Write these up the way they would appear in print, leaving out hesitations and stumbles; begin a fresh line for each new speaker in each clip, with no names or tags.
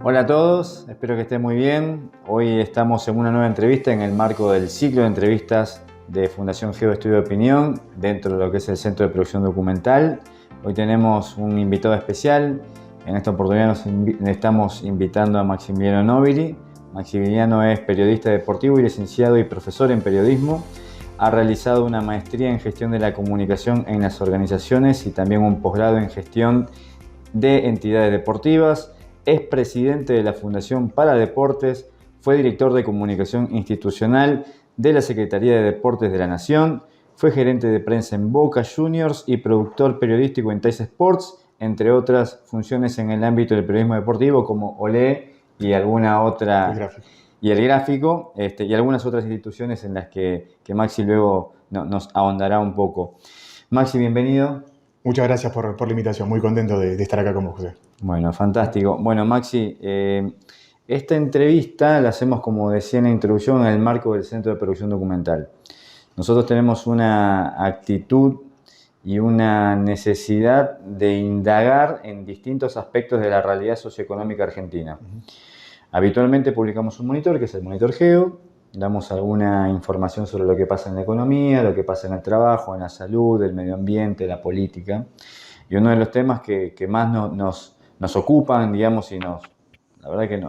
Hola a todos, espero que estén muy bien. Hoy estamos en una nueva entrevista en el marco del ciclo de entrevistas de Fundación Geo Estudio de Opinión dentro de lo que es el Centro de Producción Documental. Hoy tenemos un invitado especial. En esta oportunidad estamos invitando a Maximiliano Nobili. Maximiliano es periodista deportivo y licenciado y profesor en periodismo. Ha realizado una maestría en gestión de la comunicación en las organizaciones y también un posgrado en gestión de entidades deportivas. Es presidente de la Fundación para Deportes, fue director de comunicación institucional de la Secretaría de Deportes de la Nación, fue gerente de prensa en Boca Juniors y productor periodístico en Teis Sports, entre otras funciones en el ámbito del periodismo deportivo como Olé y alguna otra, y el gráfico, y algunas otras instituciones en las que Maxi luego nos ahondará un poco. Maxi, bienvenido.
Muchas gracias por la invitación, muy contento de estar acá con vos, José.
Bueno, fantástico. Bueno, Maxi, esta entrevista la hacemos, como decía en la introducción, en el marco del Centro de Producción Documental. Nosotros tenemos una actitud y una necesidad de indagar en distintos aspectos de la realidad socioeconómica argentina. Habitualmente publicamos un monitor, que es el Monitor Geo, damos alguna información sobre lo que pasa en la economía, lo que pasa en el trabajo, en la salud, el medio ambiente, la política. Y uno de los temas que más nos ocupan, digamos, y la verdad que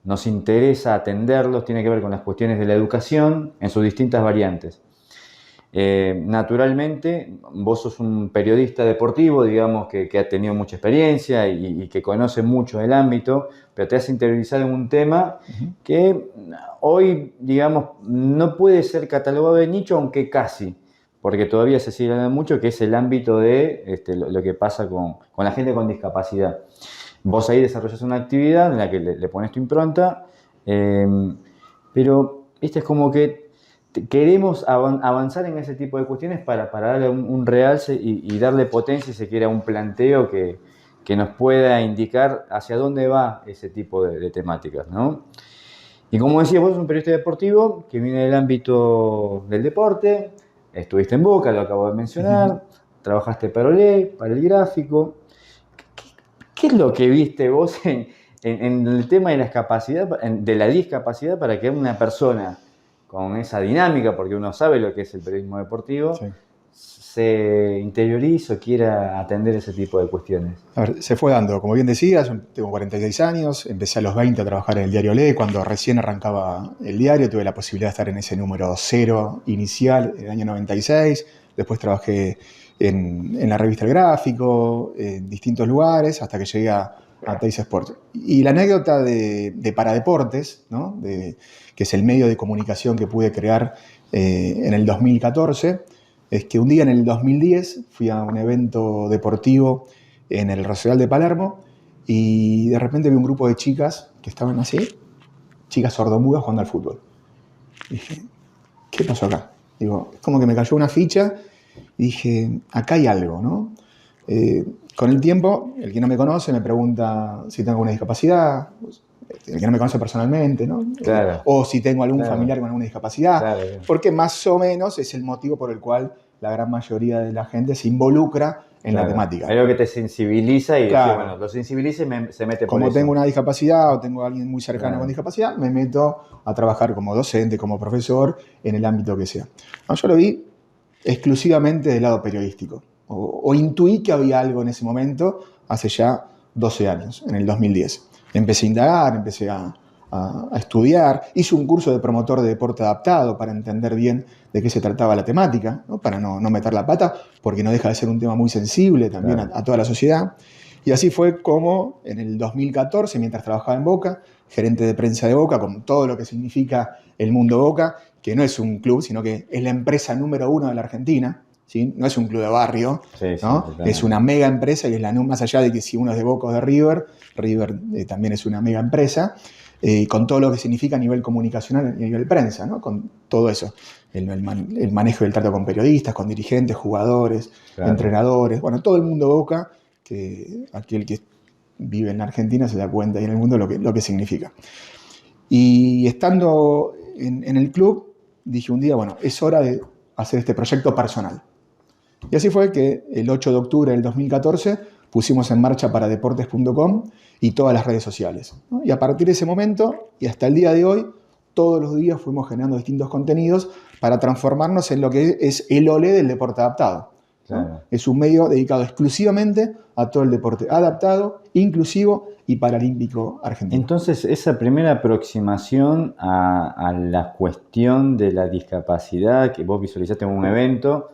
nos interesa atenderlos, tiene que ver con las cuestiones de la educación en sus distintas variantes. Naturalmente, vos sos un periodista deportivo, digamos, que ha tenido mucha experiencia y que conoce mucho el ámbito, pero te has interiorizado en un tema que hoy, digamos, no puede ser catalogado de nicho, aunque casi, porque todavía se sigue hablando mucho, que es el ámbito de lo que pasa con la gente con discapacidad. Vos ahí desarrollas una actividad en la que le pones tu impronta, pero es como que queremos avanzar en ese tipo de cuestiones para darle un realce y darle potencia, si se quiere, a un planteo que nos pueda indicar hacia dónde va ese tipo de temáticas, ¿no? Y como decía, vos sos un periodista deportivo que viene del ámbito del deporte, estuviste en Boca, lo acabo de mencionar, trabajaste para Olé, para el gráfico. ¿Qué es lo que viste vos en el tema de la discapacidad para que una persona con esa dinámica, porque uno sabe lo que es el periodismo deportivo, sí, se interiorice o quiera atender ese tipo de cuestiones?
A ver, se fue dando, como bien decías, yo tengo 46 años, empecé a los 20 a trabajar en el diario Olé, cuando recién arrancaba el diario, tuve la posibilidad de estar en ese número 0 inicial, en el año 96, después trabajé en la revista El Gráfico, en distintos lugares, hasta que llegué a Teis Sports. Y la anécdota de Paradeportes, ¿no? Que es el medio de comunicación que pude crear en el 2014, es que un día en el 2010 fui a un evento deportivo en el Rosedal de Palermo y de repente vi un grupo de chicas que estaban así, chicas sordomudas jugando al fútbol. Y dije, ¿qué pasó acá? Digo, es como que me cayó una ficha y dije, acá hay algo, ¿no? Con el tiempo, el que no me conoce me pregunta si tengo alguna discapacidad, el que no me conoce personalmente, ¿no?
Claro.
O si tengo algún familiar con alguna discapacidad, claro. Porque más o menos es el motivo por el cual la gran mayoría de la gente se involucra en la temática.
Hay algo que te sensibiliza y claro, decir, bueno, lo sensibiliza y se mete por
Como
eso.
Tengo una discapacidad o tengo a alguien muy cercano con discapacidad, me meto a trabajar como docente, como profesor, en el ámbito que sea. No, yo lo vi exclusivamente del lado periodístico. O intuí que había algo en ese momento, hace ya 12 años, en el 2010. Empecé a indagar, empecé a estudiar, hice un curso de promotor de deporte adaptado para entender bien de qué se trataba la temática, ¿no? Para no meter la pata, porque no deja de ser un tema muy sensible también a toda la sociedad. Y así fue como en el 2014, mientras trabajaba en Boca, gerente de prensa de Boca, con todo lo que significa el mundo Boca, que no es un club, sino que es la empresa número 1 de la Argentina, ¿sí? No es un club de barrio, sí, ¿no? Sí, es una mega empresa y es más allá de que si uno es de Boca o de River también es una mega empresa, con todo lo que significa a nivel comunicacional y a nivel prensa, ¿no? Con todo eso, el manejo del trato con periodistas, con dirigentes, jugadores, entrenadores, bueno, todo el mundo Boca, que aquel que vive en la Argentina se da cuenta y en el mundo lo que significa. Y estando en el club, dije un día, bueno, es hora de hacer este proyecto personal. Y así fue que el 8 de octubre del 2014 pusimos en marcha paradeportes.com y todas las redes sociales, ¿no? Y a partir de ese momento y hasta el día de hoy, todos los días fuimos generando distintos contenidos para transformarnos en lo que es el OLE del deporte adaptado, ¿no?
Claro.
Es un medio dedicado exclusivamente a todo el deporte adaptado, inclusivo y paralímpico argentino.
Entonces, esa primera aproximación a la cuestión de la discapacidad que vos visualizaste en un evento,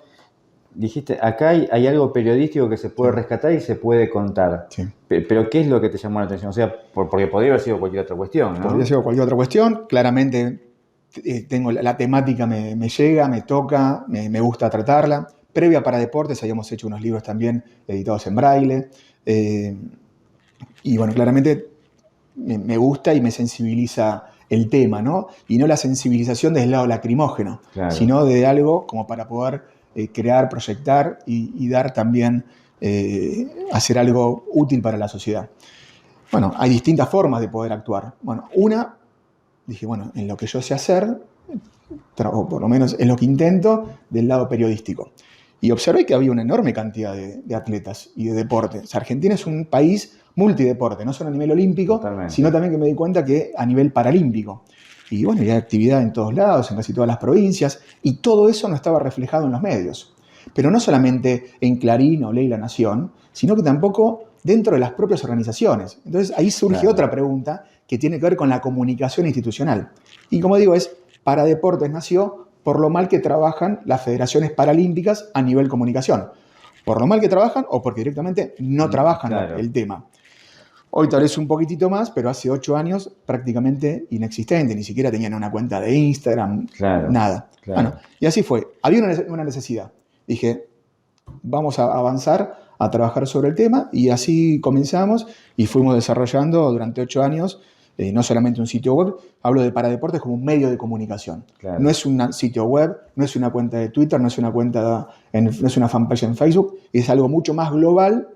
dijiste, acá hay algo periodístico que se puede rescatar y se puede contar.
Sí.
Pero ¿qué es lo que te llamó la atención? O sea, porque podría haber sido cualquier otra cuestión, ¿no?
Podría haber sido cualquier otra cuestión. Claramente tengo la temática me llega, me toca, me gusta tratarla. Previa para deportes habíamos hecho unos libros también editados en braille. Y bueno, claramente me gusta y me sensibiliza el tema, ¿no? Y no la sensibilización desde el lado lacrimógeno,
Claro.
sino de algo como para poder crear, proyectar y dar también, hacer algo útil para la sociedad. Bueno, hay distintas formas de poder actuar. Bueno, dije, bueno, en lo que yo sé hacer, o por lo menos en lo que intento, del lado periodístico. Y observé que había una enorme cantidad de atletas y de deportes. Argentina es un país multideporte, no solo a nivel olímpico,
Totalmente.
sino también que me di cuenta que a nivel paralímpico. Y bueno, hay actividad en todos lados, en casi todas las provincias, y todo eso no estaba reflejado en los medios. Pero no solamente en Clarín o Ley La Nación, sino que tampoco dentro de las propias organizaciones. Entonces ahí surge otra pregunta que tiene que ver con la comunicación institucional. Y como digo, Paradeportes nació por lo mal que trabajan las federaciones paralímpicas a nivel comunicación. Por lo mal que trabajan o porque directamente no trabajan el tema. Hoy tal vez un poquitito más, pero hace 8 años prácticamente inexistente. Ni siquiera tenían una cuenta de Instagram, nada. Bueno, y así fue. Había una necesidad. Dije, vamos a avanzar, a trabajar sobre el tema, y así comenzamos y fuimos desarrollando durante 8 años no solamente un sitio web, hablo de Paradeportes como un medio de comunicación.
Claro.
No es un sitio web, no es una cuenta de Twitter, no es una no es una fanpage en Facebook, es algo mucho más global.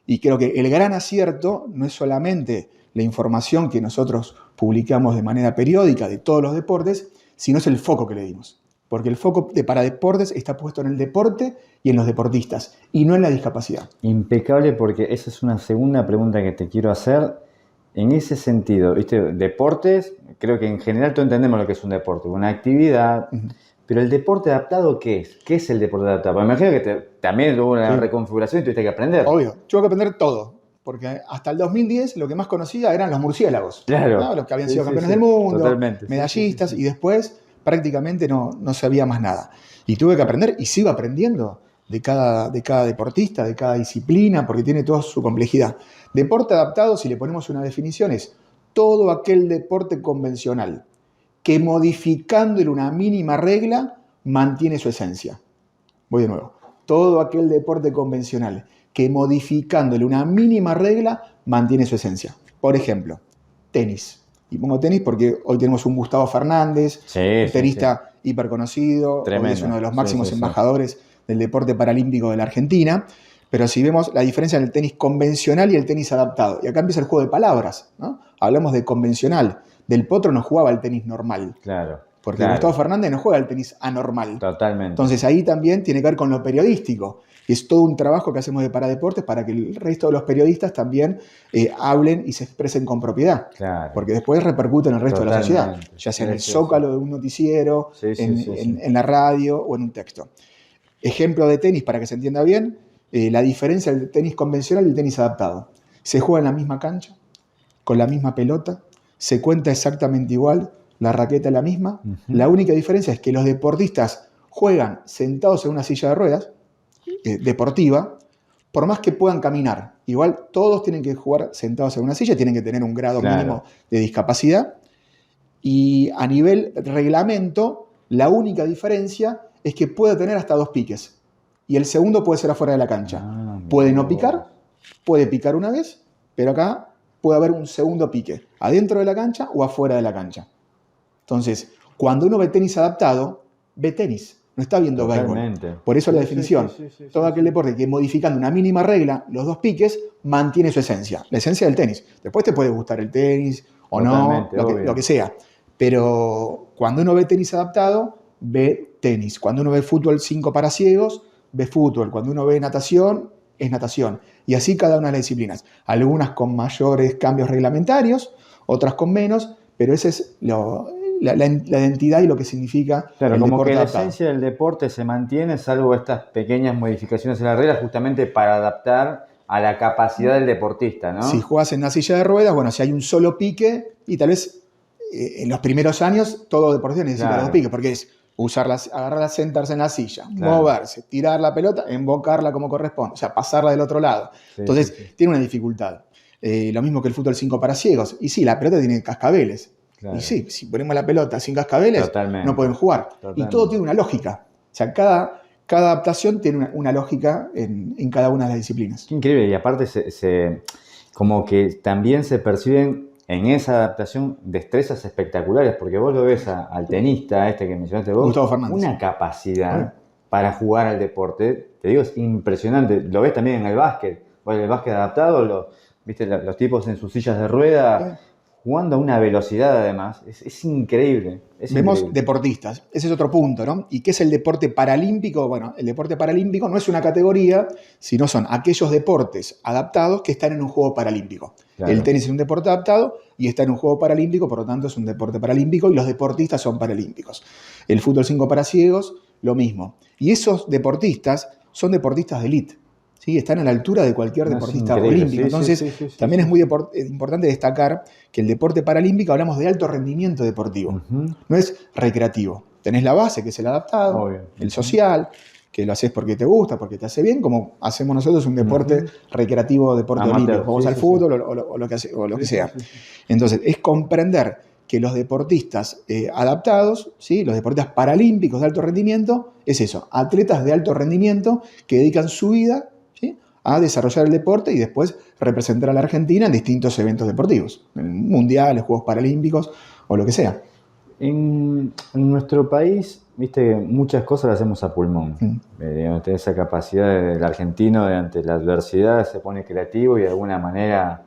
Y creo que el gran acierto no es solamente la información que nosotros publicamos de manera periódica de todos los deportes, sino es el foco que le dimos. Porque el foco de Paradeportes está puesto en el deporte y en los deportistas, y no en la discapacidad.
Impecable, porque esa es una segunda pregunta que te quiero hacer. En ese sentido, ¿viste? Deportes, creo que en general todos entendemos lo que es un deporte, una actividad. Pero el deporte adaptado, ¿qué es? ¿Qué es el deporte adaptado? Porque me imagino que también hubo una reconfiguración y tuviste que aprender.
Obvio, tuve que aprender todo. Porque hasta el 2010 lo que más conocía eran los murciélagos.
Claro.
¿No? Los que habían sido campeones del mundo,
totalmente,
medallistas, y después prácticamente no sabía más nada. Y tuve que aprender y sigo aprendiendo de cada deportista, de cada disciplina, porque tiene toda su complejidad. Deporte adaptado, si le ponemos una definición, es todo aquel deporte convencional que modificándole una mínima regla mantiene su esencia. Voy de nuevo. Todo aquel deporte convencional que modificándole una mínima regla mantiene su esencia. Por ejemplo, tenis. Y pongo tenis porque hoy tenemos un Gustavo Fernández, tenista hiperconocido, hoy es uno de los máximos embajadores del deporte paralímpico de la Argentina. Pero si vemos la diferencia en el tenis convencional y el tenis adaptado, y acá empieza el juego de palabras, ¿no? Hablamos de convencional. Del Potro no jugaba el tenis normal.
Claro.
Porque Gustavo Fernández no juega el tenis anormal.
Totalmente.
Entonces ahí también tiene que ver con lo periodístico. Es todo un trabajo que hacemos de Paradeportes para que el resto de los periodistas también hablen y se expresen con propiedad.
Claro.
Porque después repercute en el resto de la sociedad. Ya sea en el zócalo de un noticiero, en la radio o en un texto. Ejemplo de tenis para que se entienda bien. La diferencia del tenis convencional y el tenis adaptado. Se juega en la misma cancha, con la misma pelota, se cuenta exactamente igual, la raqueta es la misma. La única diferencia es que los deportistas juegan sentados en una silla de ruedas deportiva, por más que puedan caminar. Igual todos tienen que jugar sentados en una silla, tienen que tener un grado mínimo de discapacidad. Y a nivel reglamento, la única diferencia es que puede tener hasta 2 piques. Y el segundo puede ser afuera de la cancha. Puede no picar, puede picar una vez, pero acá puede haber un segundo pique, adentro de la cancha o afuera de la cancha. Entonces, cuando uno ve tenis adaptado, ve tenis, no está viendo béisbol. Por eso la definición, todo aquel deporte que modificando una mínima regla, los 2 piques, mantiene su esencia, la esencia del tenis. Después te puede gustar el tenis o no, lo que sea. Pero cuando uno ve tenis adaptado, ve tenis. Cuando uno ve fútbol 5 para ciegos, ve fútbol. Cuando uno ve natación, es natación. Y así cada una de las disciplinas. Algunas con mayores cambios reglamentarios, otras con menos, pero esa es la identidad y lo que significa
Claro,
el
como
deporte
que la
adaptado.
esencia del deporte se mantiene, salvo estas pequeñas modificaciones en las reglas, justamente para adaptar a la capacidad del deportista,
Si
¿no?
jugás en una silla de ruedas, bueno, si hay un solo pique, y tal vez en los primeros años todo deportista necesita
Claro.
dos piques, porque es agarrarla, sentarse en la silla,
Claro.
moverse, tirar la pelota, embocarla como corresponde, o sea, pasarla del otro lado.
Sí,
Entonces,
sí, sí.
tiene una dificultad. Lo mismo que el fútbol 5 para ciegos. Y sí, la pelota tiene cascabeles.
Claro.
Y sí, si ponemos la pelota sin cascabeles,
Totalmente.
no pueden jugar.
Totalmente.
Y todo tiene una lógica. O sea, cada adaptación tiene una lógica en cada una de las disciplinas.
Qué increíble, y aparte como que también se perciben en esa adaptación destrezas espectaculares, porque vos lo ves al tenista, que mencionaste vos,
Gustavo Fernández.
una capacidad para jugar al deporte, te digo, es impresionante. Lo ves también en el básquet, bueno, el básquet adaptado, viste los tipos en sus sillas de rueda, jugando a una velocidad además, es increíble.
Vemos
Increíble.
deportistas, ese es otro punto, ¿no? ¿Y qué es el deporte paralímpico? Bueno, el deporte paralímpico no es una categoría, sino son aquellos deportes adaptados que están en un juego paralímpico.
Claro.
El tenis es un deporte adaptado y está en un juego paralímpico, por lo tanto es un deporte paralímpico y los deportistas son paralímpicos. El fútbol 5 para ciegos, lo mismo. Y esos deportistas son deportistas de élite. ¿Sí? Están a la altura de cualquier deportista olímpico.
Sí,
entonces,
sí,
también es muy importante destacar que el deporte paralímpico hablamos de alto rendimiento deportivo. No es recreativo. Tenés la base, que es el adaptado,
obvio,
el social, que lo haces porque te gusta, porque te hace bien, como hacemos nosotros un deporte recreativo, deporte olímpico. Vamos al fútbol o lo que sea. Entonces, es comprender que los deportistas adaptados, ¿sí? Los deportistas paralímpicos de alto rendimiento, es eso, atletas de alto rendimiento que dedican su vida, ¿sí?, a desarrollar el deporte y después representar a la Argentina en distintos eventos deportivos, en mundiales, Juegos Paralímpicos o lo que sea.
En nuestro país, viste, muchas cosas las hacemos a pulmón. Tener esa capacidad del argentino ante la adversidad, se pone creativo y de alguna manera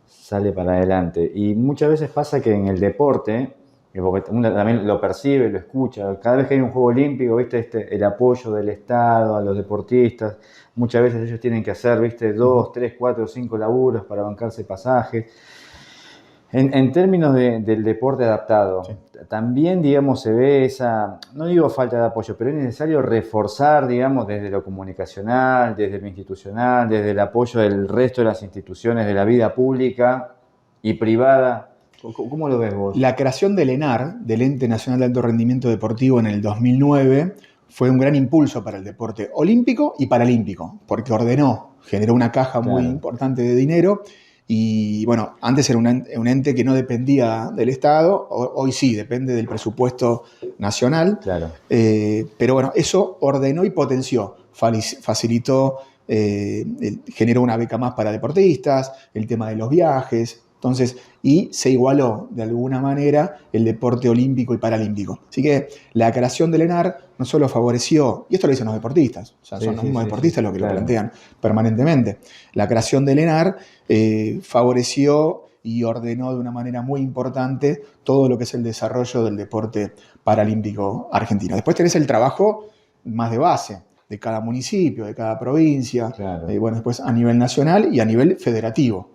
sale para adelante. Y muchas veces pasa que en el deporte, porque uno también lo percibe, lo escucha, cada vez que hay un juego olímpico, viste, el apoyo del Estado a los deportistas, muchas veces ellos tienen que hacer, viste, 2, 3, 4, 5 laburos para bancarse pasajes. En términos del deporte adaptado, sí, también, digamos, se ve esa, no digo falta de apoyo, pero es necesario reforzar, digamos, desde lo comunicacional, desde lo institucional, desde el apoyo del resto de las instituciones de la vida pública y privada. ¿Cómo lo ves vos?
La creación del ENAR, del Ente Nacional de Alto Rendimiento Deportivo, en el 2009, fue un gran impulso para el deporte olímpico y paralímpico, porque generó una caja muy importante de dinero. Y bueno, antes era un ente que no dependía del Estado, hoy sí, depende del presupuesto nacional.
Claro.
Pero bueno, eso ordenó y potenció, facilitó, generó una beca más para deportistas, el tema de los viajes. Entonces, y se igualó de alguna manera el deporte olímpico y paralímpico. Así que la creación del ENAR no solo favoreció, y esto lo dicen los deportistas, o sea, son los mismos deportistas los que lo plantean permanentemente. La creación del ENAR favoreció y ordenó de una manera muy importante todo lo que es el desarrollo del deporte paralímpico argentino. Después tenés el trabajo más de base, de cada municipio, de cada provincia, bueno, después a nivel nacional y a nivel federativo.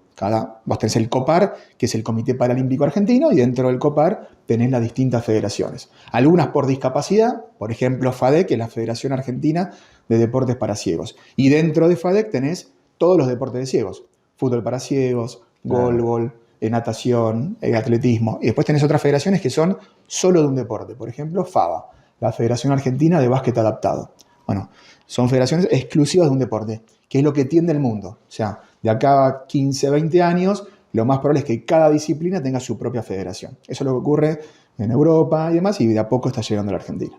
Vos tenés el COPAR, que es el Comité Paralímpico Argentino, y dentro del COPAR tenés las distintas federaciones. Algunas por discapacidad, por ejemplo FADEC, que es la Federación Argentina de Deportes para Ciegos. Y dentro de FADEC tenés todos los deportes de ciegos. Fútbol para ciegos, goalball, natación, atletismo. Y después tenés otras federaciones que son solo de un deporte. Por ejemplo, FABA, la Federación Argentina de Básquet Adaptado. Bueno, son federaciones exclusivas de un deporte, que es lo que tiende el mundo. O sea, de acá a 15, 20 años, lo más probable es que cada disciplina tenga su propia federación. Eso es lo que ocurre en Europa y demás, y de a poco está llegando a la Argentina.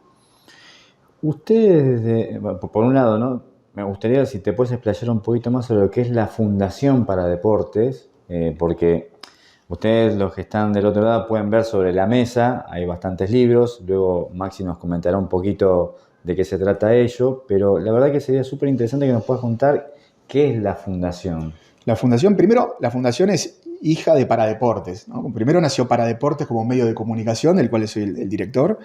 Ustedes, por un lado, ¿no?, me gustaría si te puedes explayar un poquito más sobre lo que es la Fundación para Deportes, porque ustedes, los que están del otro lado, pueden ver sobre la mesa, hay bastantes libros, luego Maxi nos comentará un poquito de qué se trata ello, pero la verdad que sería súper interesante que nos puedas contar qué es la Fundación.
La Fundación, primero, la Fundación es hija de Paradeportes, ¿no? Primero nació Paradeportes como medio de comunicación, del cual soy el director,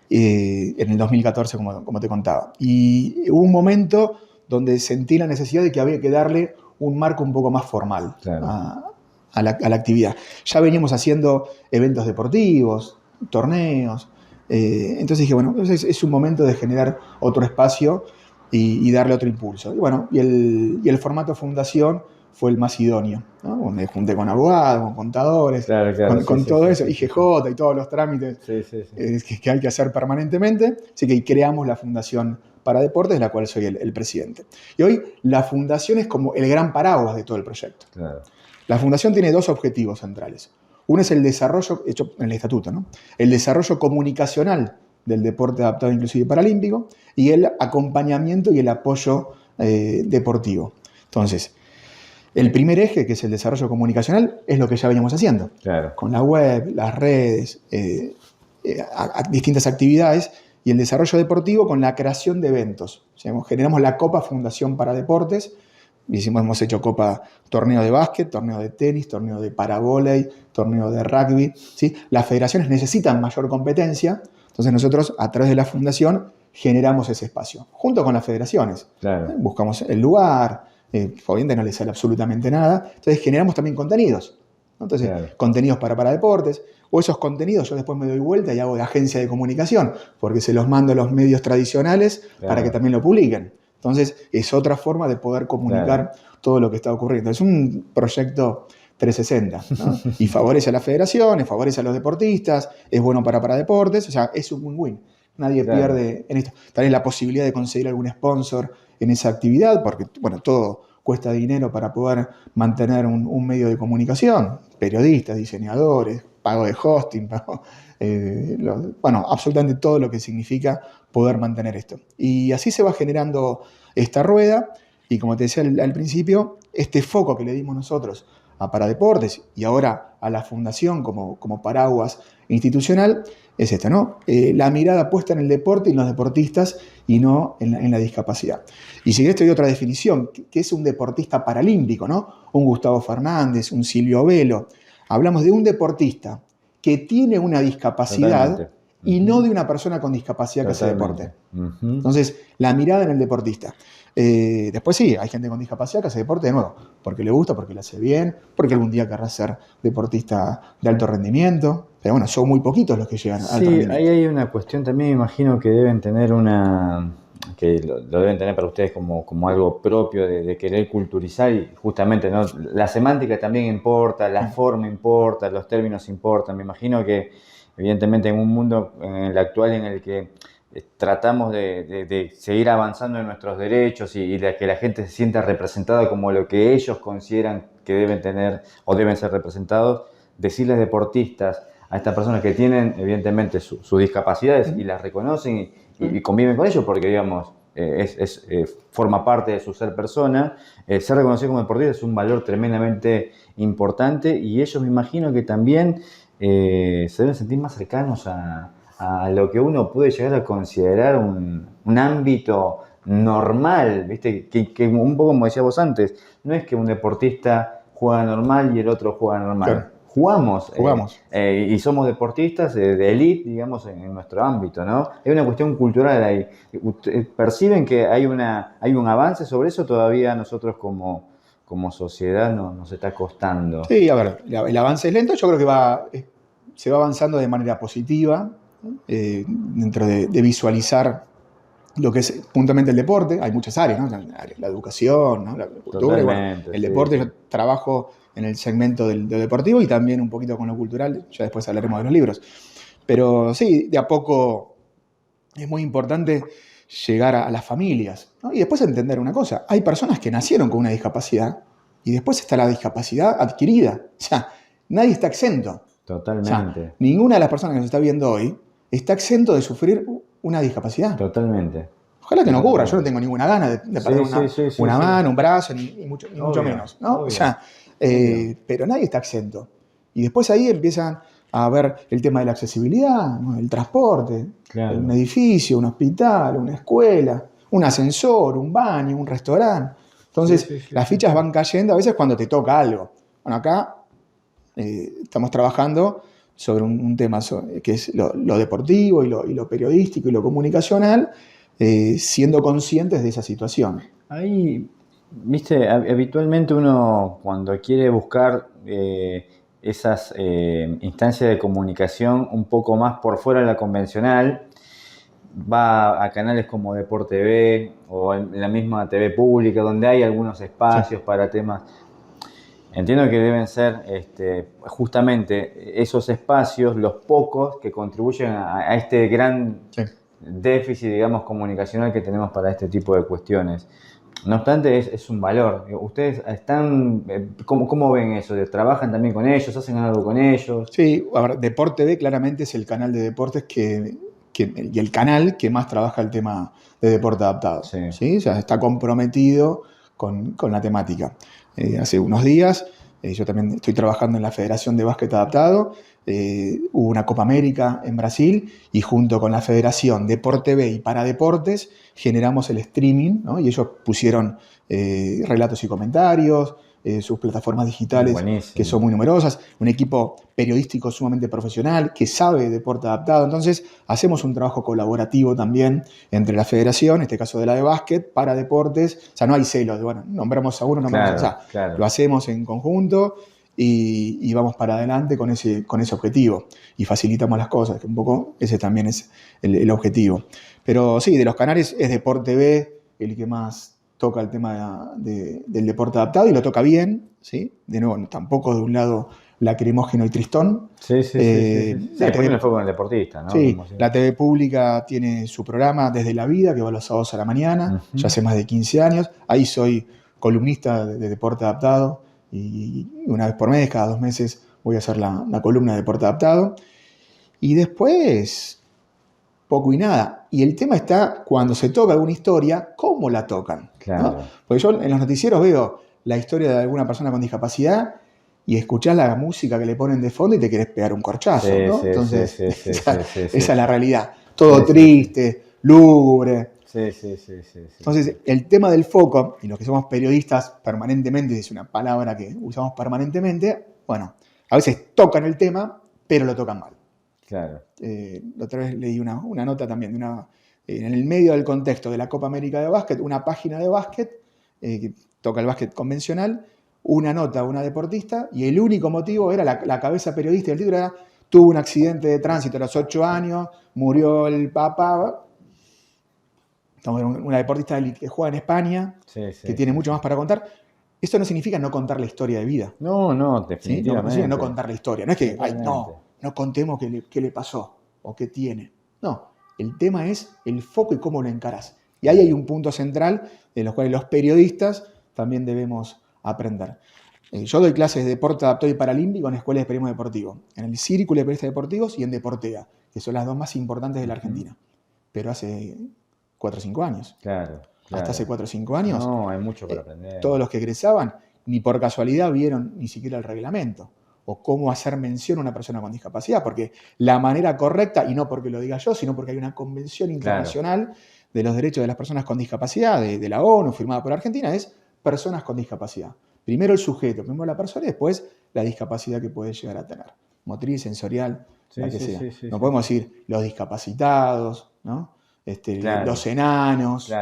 en el 2014, como te contaba. Y hubo un momento donde sentí la necesidad de que había que darle un marco un poco más formal
Claro.
a la actividad. Ya veníamos haciendo eventos deportivos, torneos, entonces dije, bueno, es un momento de generar otro espacio y darle otro impulso. Y bueno, y el formato fundación fue el más idóneo, ¿no? Me junté con abogados, con contadores,
Claro,
con
sí,
todo
sí,
eso,
sí, sí,
IGJ y todos los trámites
sí.
que hay que hacer permanentemente. Así que creamos la Fundación para Deportes, de la cual soy el presidente. Y hoy la fundación es como el gran paraguas de todo el proyecto.
Claro.
La fundación tiene dos objetivos centrales. Uno es el desarrollo, hecho en el estatuto, ¿no? El desarrollo comunicacional del deporte adaptado inclusive paralímpico y el acompañamiento y el apoyo deportivo. Entonces, el primer eje, que es el desarrollo comunicacional, es lo que ya veníamos haciendo.
Claro.
Con la web, las redes, distintas actividades, y el desarrollo deportivo con la creación de eventos. O sea, generamos la Copa Fundación para Deportes, hemos hecho Copa, torneo de básquet, torneo de tenis, torneo de paravóley, torneo de rugby, ¿sí? Las federaciones necesitan mayor competencia, entonces nosotros a través de la fundación generamos ese espacio, junto con las federaciones.
Claro.
Buscamos el lugar, obviamente no les sale absolutamente nada, entonces generamos también contenidos, ¿no? Entonces,
Claro.
contenidos para deportes, o esos contenidos yo después me doy vuelta y hago de agencia de comunicación, porque se los mando a los medios tradicionales para que también lo publiquen. Entonces, es otra forma de poder comunicar todo lo que está ocurriendo. Es un proyecto 360, ¿no? Y favorece a las federaciones, favorece a los deportistas, es bueno para deportes, o sea, es un win-win. Nadie pierde en esto. También la posibilidad de conseguir algún sponsor en esa actividad, porque, bueno, todo cuesta dinero para poder mantener un medio de comunicación, periodistas, diseñadores, pago de hosting, absolutamente todo lo que significa poder mantener esto. Y así se va generando esta rueda, y como te decía al principio, este foco que le dimos nosotros a Paradeportes y ahora a la Fundación como paraguas institucional es esta, ¿no? La mirada puesta en el deporte y en los deportistas y no en la discapacidad. Y si esto hay otra definición, que es un deportista paralímpico, ¿no? Un Gustavo Fernández, un Silvio Velo. Hablamos de un deportista que tiene una discapacidad y no de una persona con discapacidad que hace deporte. Entonces, la mirada en el deportista. Después sí, hay gente con discapacidad que hace deporte de nuevo, porque le gusta, porque le hace bien, porque algún día querrá ser deportista de alto rendimiento. Pero bueno, son muy poquitos los que llegan al alto rendimiento.
Sí, ahí hay una cuestión también, imagino que deben tener que lo deben tener para ustedes como algo propio de querer culturizar, y justamente, ¿no? La semántica también importa, la forma importa, los términos importan. Me imagino que evidentemente en un mundo en el actual en el que tratamos de seguir avanzando en nuestros derechos y de que la gente se sienta representada como lo que ellos consideran que deben tener o deben ser representados, decirles deportistas a estas personas que tienen evidentemente sus discapacidades y las reconocen y conviven con ellos porque, digamos, forma parte de su ser persona, ser reconocido como deportista es un valor tremendamente importante, y ellos me imagino que también se deben sentir más cercanos a lo que uno puede llegar a considerar un ámbito normal, ¿viste? Que un poco como decías vos antes, no es que un deportista juega normal y el otro juega normal.
Claro.
Jugamos.
Y
somos deportistas de élite, digamos, en nuestro ámbito, ¿no? Hay una cuestión cultural ahí. ¿Perciben que hay un avance sobre eso? Todavía nosotros como sociedad nos está costando.
Sí, a ver, el avance es lento. Yo creo que se va avanzando de manera positiva, dentro de visualizar lo que es puntualmente el deporte. Hay muchas áreas, ¿no? La educación, ¿no? La cultura. Bueno, el deporte, yo trabajo en el segmento del deportivo y también un poquito con lo cultural, ya después hablaremos de los libros. Pero sí, de a poco es muy importante llegar a las familias, ¿no? Y después entender una cosa, hay personas que nacieron con una discapacidad y después está la discapacidad adquirida. O sea, nadie está exento.
Totalmente.
O sea, ninguna de las personas que nos está viendo hoy está exento de sufrir una discapacidad.
Totalmente.
Ojalá que no ocurra, yo no tengo ninguna gana de perder una mano, un brazo, ni mucho menos, ¿no? O sea, pero nadie está exento. Y después ahí empiezan a ver el tema de la accesibilidad, ¿no? El transporte, un edificio, un hospital, una escuela, un ascensor, un baño, un restaurante. Entonces, las fichas van cayendo a veces cuando te toca algo. Bueno, acá estamos trabajando sobre un tema que es lo deportivo y lo periodístico y lo comunicacional, siendo conscientes de esa situación.
Ahí, viste, habitualmente uno cuando quiere buscar esas instancias de comunicación un poco más por fuera de la convencional, va a canales como Deport TV o en la misma TV pública, donde hay algunos espacios para temas. Entiendo que deben ser justamente esos espacios, los pocos que contribuyen a este gran déficit, digamos, comunicacional que tenemos para este tipo de cuestiones. No obstante, es un valor. ¿Ustedes están, cómo ven eso? ¿Trabajan también con ellos? ¿Hacen algo con ellos?
Sí, a ver, Deport TV claramente es el canal de deportes y el canal que más trabaja el tema de deporte adaptado.
Sí.
¿Sí? O sea, está comprometido con la temática. Hace unos días, yo también estoy trabajando en la Federación de Básquet Adaptado. Hubo una Copa América en Brasil y junto con la Federación Deport TV y Paradeportes generamos el streaming, ¿no? Y ellos pusieron relatos y comentarios, sus plataformas digitales,
buenísimo,
que son muy numerosas, un equipo periodístico sumamente profesional que sabe de deporte adaptado. Entonces, hacemos un trabajo colaborativo también entre la federación, en este caso de la de básquet, para deportes. O sea, no hay celos de, bueno, nombramos a uno, nombramos a otro.
Claro.
Lo hacemos en conjunto y vamos para adelante con ese objetivo. Y facilitamos las cosas, que un poco ese también es el objetivo. Pero sí, de los canales es Deport TV el que más toca el tema del deporte adaptado y lo toca bien, ¿sí? De nuevo, tampoco de un lado lacrimógeno y tristón.
Sí. La TV fue con el deportista, ¿no?
Sí, la TV pública tiene su programa Desde la Vida, que va los sábados a la mañana, ya hace más de 15 años. Ahí soy columnista de deporte adaptado y una vez por mes, cada 2 meses, voy a hacer la columna de deporte adaptado. Y después, poco y nada. Y el tema está cuando se toca alguna historia, ¿cómo la tocan?
Claro.
¿No? Porque yo en los noticieros veo la historia de alguna persona con discapacidad y escuchás la música que le ponen de fondo y te querés pegar un corchazo, ¿no? Entonces, esa es la realidad. Todo triste, lúgubre.
Sí.
Entonces, el tema del foco, y los que somos periodistas permanentemente, es una palabra que usamos permanentemente, bueno, a veces tocan el tema, pero lo tocan mal.
Claro.
La otra vez leí una nota también en el medio del contexto de la Copa América de básquet, una página de básquet que toca el básquet convencional, una nota a una deportista y el único motivo era la cabeza periodista. El título era: tuvo un accidente de tránsito a los 8 años, murió el papá. Una deportista que juega en España, que tiene mucho más para contar. Esto no significa no contar la historia de vida.
No, definitivamente.
No significa no contar la historia. No es que, no contemos qué le pasó o qué tiene. No, el tema es el foco y cómo lo encarás. Y ahí hay un punto central de los cuales los periodistas también debemos aprender. Yo doy clases de deporte adaptado y paralímpico en escuelas de periodismo deportivo, en el Círculo de Periodistas Deportivos y en Deportea, que son las dos más importantes de la Argentina. Pero hace 4 o 5 años.
Claro.
Hasta hace 4 o 5 años.
No, hay mucho para aprender.
Todos los que egresaban, ni por casualidad vieron ni siquiera el reglamento o cómo hacer mención a una persona con discapacidad, porque la manera correcta, y no porque lo diga yo, sino porque hay una convención internacional de los derechos de las personas con discapacidad de la ONU, firmada por Argentina, es personas con discapacidad. Primero el sujeto, primero la persona y después la discapacidad que puede llegar a tener. Motriz, sensorial, la que sea. No podemos decir los discapacitados, ¿no? Los enanos,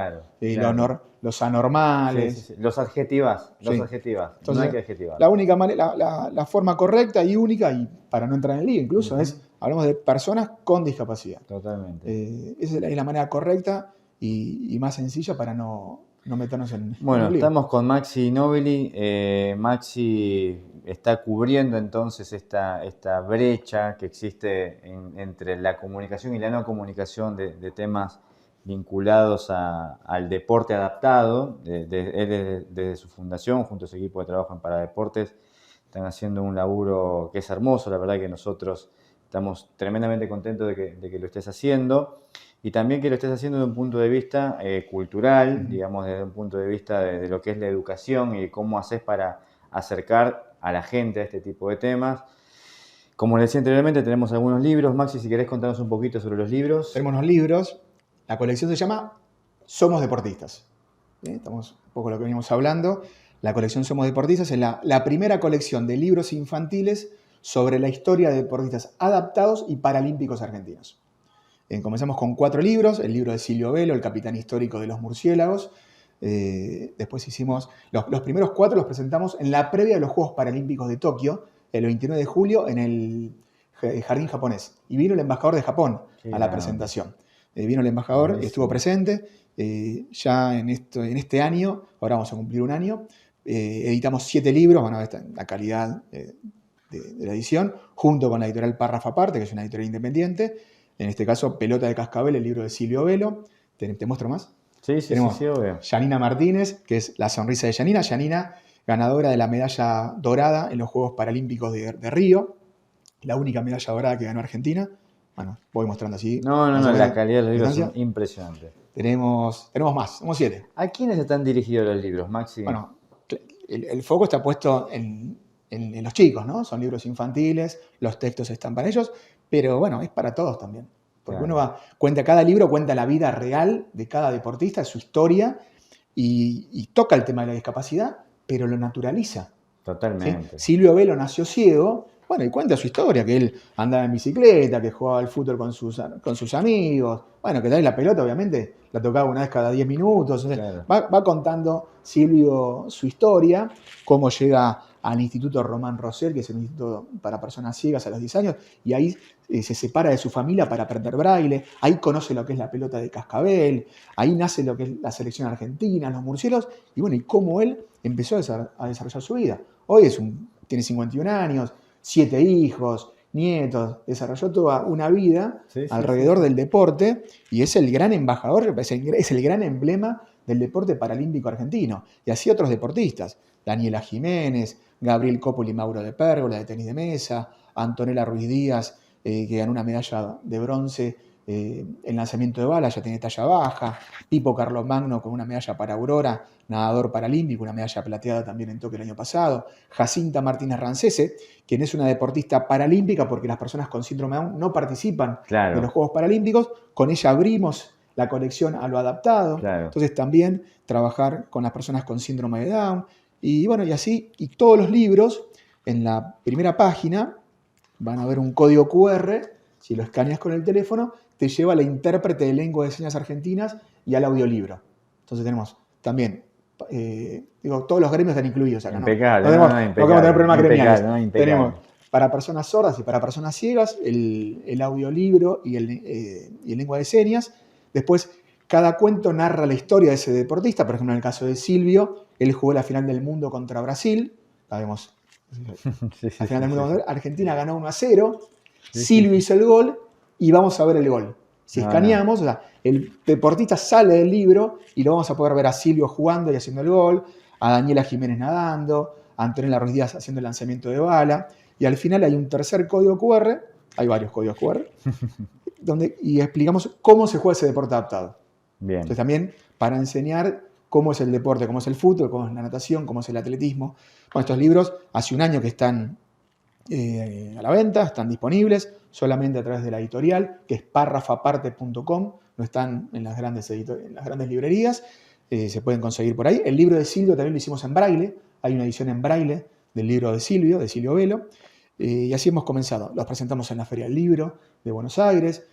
los anormales.
Los adjetivas. Entonces, no hay que adjetivar.
La única manera, la forma correcta y única, y para no entrar en el lío incluso, hablamos de personas con discapacidad.
Totalmente.
Esa es la manera correcta y más sencilla para no meternos en
Bueno,
el lío.
estamos con Maxi Nobili. Maxi está cubriendo entonces esta brecha que existe entre la comunicación y la no comunicación de temas vinculados al deporte adaptado. Él desde su fundación, junto a su equipo de trabajo en Paradeportes, están haciendo un laburo que es hermoso. La verdad que nosotros estamos tremendamente contentos de que lo estés haciendo. Y también que lo estés haciendo desde un punto de vista cultural, digamos, desde un punto de vista de lo que es la educación y cómo haces para acercar a la gente a este tipo de temas. Como les decía anteriormente, tenemos algunos libros. Maxi, si querés contarnos un poquito sobre los libros.
Tenemos unos libros. La colección se llama Somos Deportistas. Estamos un poco de lo que venimos hablando. La colección Somos Deportistas es la primera colección de libros infantiles sobre la historia de deportistas adaptados y paralímpicos argentinos. Comenzamos con 4 libros, el libro de Silvio Velo, El capitán histórico de los murciélagos. Después hicimos, los primeros 4 los presentamos en la previa de los Juegos Paralímpicos de Tokio, el 29 de julio, en el Jardín Japonés. Y vino el embajador de Japón a la presentación. Vino el embajador y estuvo presente. Ya en este año, ahora vamos a cumplir un año, editamos 7 libros, van a ver la calidad de la edición, junto con la editorial Párrafo Aparte, que es una editorial independiente. En este caso, Pelota de Cascabel, el libro de Silvio Velo. ¿Te muestro más?
Sí,
Tenemos
obvio.
Yanina Martínez, que es La sonrisa de Yanina. Yanina, ganadora de la medalla dorada en los Juegos Paralímpicos de Río. La única medalla dorada que ganó Argentina. Bueno, voy mostrando así.
No, la calidad de los libros es impresionante.
Tenemos más, somos 7.
¿A quiénes están dirigidos los libros, Maxi?
Bueno, el foco está puesto en los chicos, ¿no? Son libros infantiles, los textos están para ellos, pero bueno, es para todos también. Porque uno cada libro cuenta la vida real de cada deportista, su historia, y toca el tema de la discapacidad, pero lo naturaliza.
Totalmente.
¿Sí? Silvio Velo nació ciego, bueno, y cuenta su historia, que él andaba en bicicleta, que jugaba al fútbol con sus amigos, bueno, que trae la pelota, obviamente, la tocaba una vez cada 10 minutos. Entonces, va contando Silvio su historia, cómo llega al Instituto Román Rosell, que es el instituto para personas ciegas a los 10 años, y ahí se separa de su familia para aprender braille, ahí conoce lo que es la pelota de cascabel, ahí nace lo que es la selección argentina, los murciélagos, y bueno, y cómo él empezó a desarrollar su vida. Hoy tiene 51 años, 7 hijos, nietos, desarrolló toda una vida alrededor del deporte y es el gran embajador, es el gran emblema del deporte paralímpico argentino. Y así otros deportistas, Daniela Jiménez, Gabriel Coppola y Mauro de Pérgola de tenis de mesa, Antonella Ruiz Díaz, que ganó una medalla de bronce en lanzamiento de bala, ya tiene talla baja, Pipo Carlomagno con una medalla para Aurora, nadador paralímpico, una medalla plateada también en Tokio el año pasado, Jacinta Martínez Rancese, quien es una deportista paralímpica porque las personas con síndrome de Down no participan de los Juegos Paralímpicos, con ella abrimos la colección a lo adaptado, entonces también trabajar con las personas con síndrome de Down, y bueno, y así, y todos los libros, en la primera página van a ver un código QR, si lo escaneas con el teléfono, te lleva a la intérprete de lengua de señas argentinas y al audiolibro. Entonces tenemos también, todos los gremios están incluidos acá.
Impecable,
no vamos a tener problemas gremiales. Tenemos para personas sordas y para personas ciegas el audiolibro y el lengua de señas. Después, cada cuento narra la historia de ese deportista. Por ejemplo, en el caso de Silvio, él jugó la final del mundo contra Brasil. Sabemos, la final del mundo, Argentina ganó 1-0. Silvio hizo el gol y vamos a ver el gol. Si escaneamos, o sea, el deportista sale del libro y lo vamos a poder ver a Silvio jugando y haciendo el gol, a Daniela Jiménez nadando, a Antonella Ruiz Díaz haciendo el lanzamiento de bala, y al final hay un tercer código QR, hay varios códigos QR, y explicamos cómo se juega ese deporte adaptado. Bien. Entonces también para enseñar cómo es el deporte, cómo es el fútbol, cómo es la natación, cómo es el atletismo. Bueno, estos libros hace un año que están a la venta, están disponibles solamente a través de la editorial, que es parrafaparte.com, no están en las grandes librerías, se pueden conseguir por ahí. El libro de Silvio también lo hicimos en braille, hay una edición en braille del libro de Silvio Velo, y así hemos comenzado. Los presentamos en la Feria del Libro de Buenos Aires,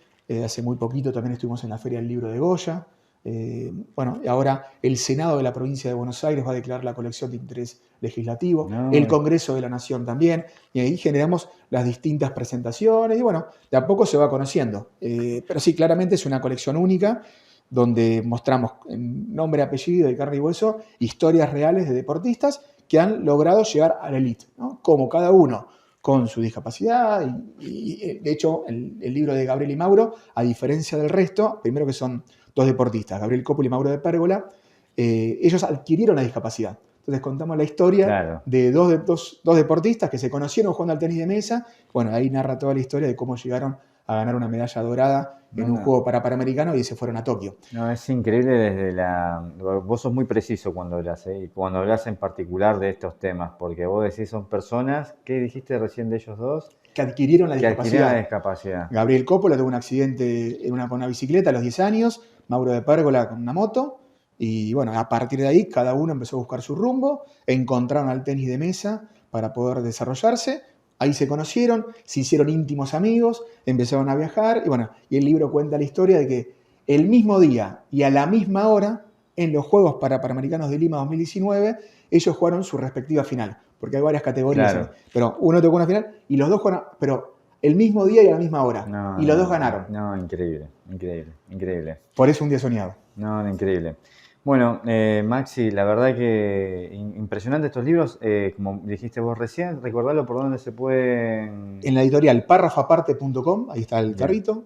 hace muy poquito también estuvimos en la Feria del Libro de Goya. Y ahora el Senado de la provincia de Buenos Aires va a declarar la colección de interés legislativo, el Congreso de la Nación también, y ahí generamos las distintas presentaciones, y bueno, de a poco se va conociendo. Pero sí, claramente es una colección única, donde mostramos en nombre, apellido y carne y hueso historias reales de deportistas que han logrado llegar a la élite, ¿no? Como cada uno con su discapacidad, y de hecho el libro de Gabriel y Mauro, a diferencia del resto, primero que son 2 deportistas, Gabriel Coppola y Mauro de Pérgola, ellos adquirieron la discapacidad. Entonces contamos la historia de dos deportistas que se conocieron jugando al tenis de mesa. Bueno, ahí narra toda la historia de cómo llegaron a ganar una medalla dorada en un juego panamericano y se fueron a Tokio.
No, es increíble vos sos muy preciso cuando hablas, y cuando hablas en particular de estos temas, porque vos decís son personas, ¿qué dijiste recién de ellos dos?
Que adquirieron la discapacidad. Gabriel Coppola tuvo un accidente con una bicicleta a los 10 años, Mauro de Pérgola con una moto, y bueno, a partir de ahí cada uno empezó a buscar su rumbo, encontraron al tenis de mesa para poder desarrollarse. ahí se conocieron, se hicieron íntimos amigos, empezaron a viajar, y bueno, y el libro cuenta la historia de que el mismo día y a la misma hora, en los Juegos Panamericanos de Lima 2019, ellos jugaron su respectiva final, porque hay varias categorías,
Claro.
pero uno tocó una final y los dos jugaron, pero el mismo día y a la misma hora, y los dos ganaron.
No, increíble, increíble, increíble.
Por eso un día soñado.
No, increíble. Bueno, Maxi, la verdad que impresionante estos libros. Como dijiste vos recién, recordalo por dónde se pueden...
En la editorial párrafaparte.com, ahí está el
Bien.
carrito,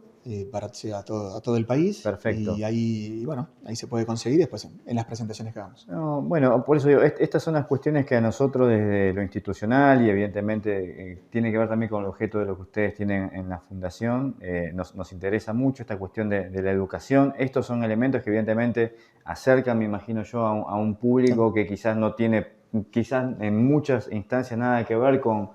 para a todo el país.
Perfecto.
Y ahí, bueno, ahí se puede conseguir después en las presentaciones que hagamos.
No, bueno, por eso digo, estas son las cuestiones que a nosotros desde lo institucional y evidentemente tiene que ver también con el objeto de lo que ustedes tienen en la fundación, nos interesa mucho esta cuestión de la educación. Estos son elementos que evidentemente acercan, me imagino yo, a un público que quizás no tiene, quizás en muchas instancias nada que ver con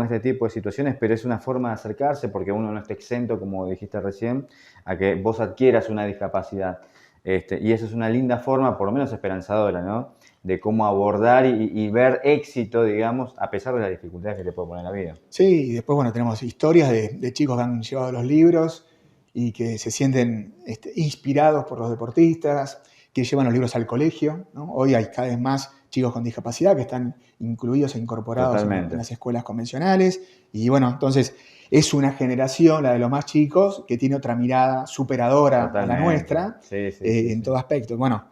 este tipo de situaciones, pero es una forma de acercarse porque uno no está exento, como dijiste recién, a que vos adquieras una discapacidad. Y eso es una linda forma, por lo menos esperanzadora, ¿no? De cómo abordar y ver éxito, digamos, a pesar de las dificultades que te puede poner la vida.
Sí, y después, bueno, tenemos historias de chicos que han llevado los libros y que se sienten inspirados por los deportistas, que llevan los libros al colegio, ¿no? Hoy hay cada vez más chicos con discapacidad que están incluidos e incorporados en las escuelas convencionales. Y bueno, entonces es una generación, la de los más chicos, que tiene otra mirada superadora a la nuestra en todo aspecto. Bueno,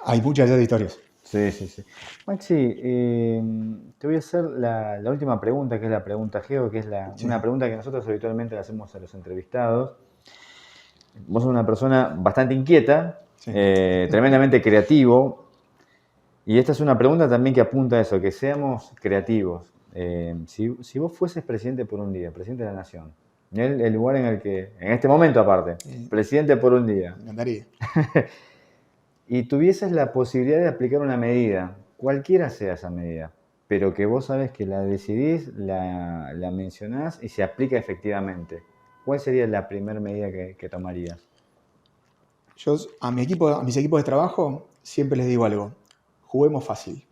hay muchas de historias.
Sí. Maxi, te voy a hacer la última pregunta, que es la pregunta Geo, que es una pregunta que nosotros habitualmente le hacemos a los entrevistados. Vos sos una persona bastante inquieta, tremendamente creativo, y esta es una pregunta también que apunta a eso, que seamos creativos. Si vos fueses presidente por un día, presidente de la Nación, el lugar en el que, en este momento aparte, presidente por un día,
me encantaría.
y tuvieses la posibilidad de aplicar una medida, cualquiera sea esa medida, pero que vos sabés que la decidís, la mencionás y se aplica efectivamente, ¿cuál sería la primera medida que tomarías?
Yo a mis equipos de trabajo siempre les digo algo: juguemos fácil.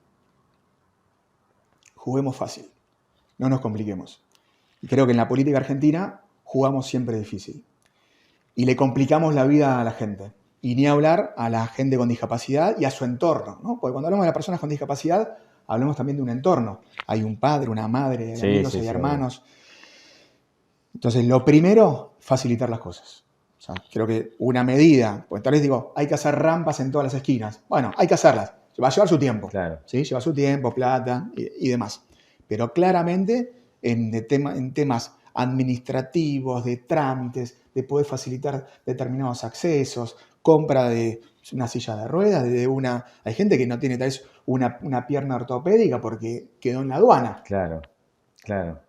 Juguemos fácil. No nos compliquemos. Y creo que en la política argentina jugamos siempre difícil. Y le complicamos la vida a la gente. Y ni hablar a la gente con discapacidad y a su entorno, ¿no? Porque cuando hablamos de las personas con discapacidad, hablamos también de un entorno. Hay un padre, una madre, hay amigos, hay hermanos. Entonces, lo primero, facilitar las cosas. O sea, creo que una medida, pues tal vez digo, hay que hacer rampas en todas las esquinas. Bueno, hay que hacerlas. Va a llevar su tiempo.
Claro.
¿Sí? Lleva su tiempo, plata y demás. Pero claramente en temas administrativos, de trámites, de poder facilitar determinados accesos, compra de una silla de ruedas, hay gente que no tiene tal vez una pierna ortopédica porque quedó en la aduana.
Claro.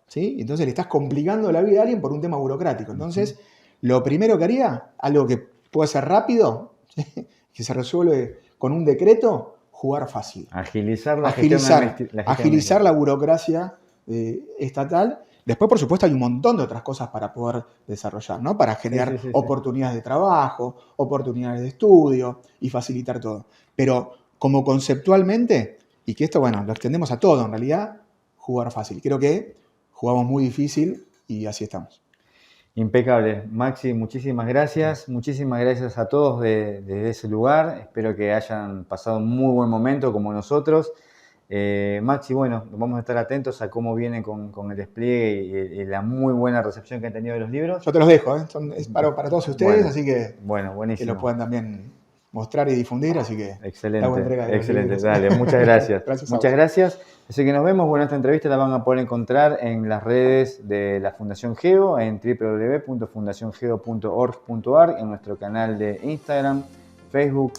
¿Sí? Entonces le estás complicando la vida a alguien por un tema burocrático. Entonces, lo primero que haría, algo que puede ser rápido, ¿sí? Que se resuelve con un decreto, jugar fácil.
Agilizar
la burocracia estatal. Después, por supuesto, hay un montón de otras cosas para poder desarrollar, ¿no? Para generar oportunidades de trabajo, oportunidades de estudio y facilitar todo. Pero como conceptualmente, y que esto, bueno, lo extendemos a todo en realidad, jugar fácil. Creo que jugamos muy difícil y así estamos.
Impecable. Maxi, muchísimas gracias. Muchísimas gracias a todos desde ese lugar. Espero que hayan pasado un muy buen momento como nosotros. Maxi, bueno, vamos a estar atentos a cómo vienen con el despliegue y la muy buena recepción que han tenido de los libros.
Yo te los dejo, es para todos ustedes, así que
buenísimo.
Que los puedan también mostrar y difudir, así que
excelente, dale, muchas gracias. Muchas gracias. Así que nos vemos. Bueno, esta entrevista la van a poder encontrar en las redes de la Fundación Geo, en www.fundaciongeo.org.ar, en nuestro canal de Instagram, Facebook,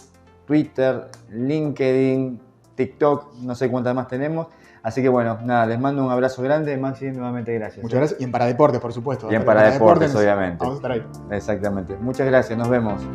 Twitter, LinkedIn, TikTok, no sé cuántas más tenemos. Así que bueno, nada, les mando un abrazo grande. Maxi, nuevamente gracias.
Muchas gracias. Y en Paradeportes, por supuesto.
Y en Paradeportes, obviamente.
Vamos a estar ahí.
Exactamente. Muchas gracias, nos vemos.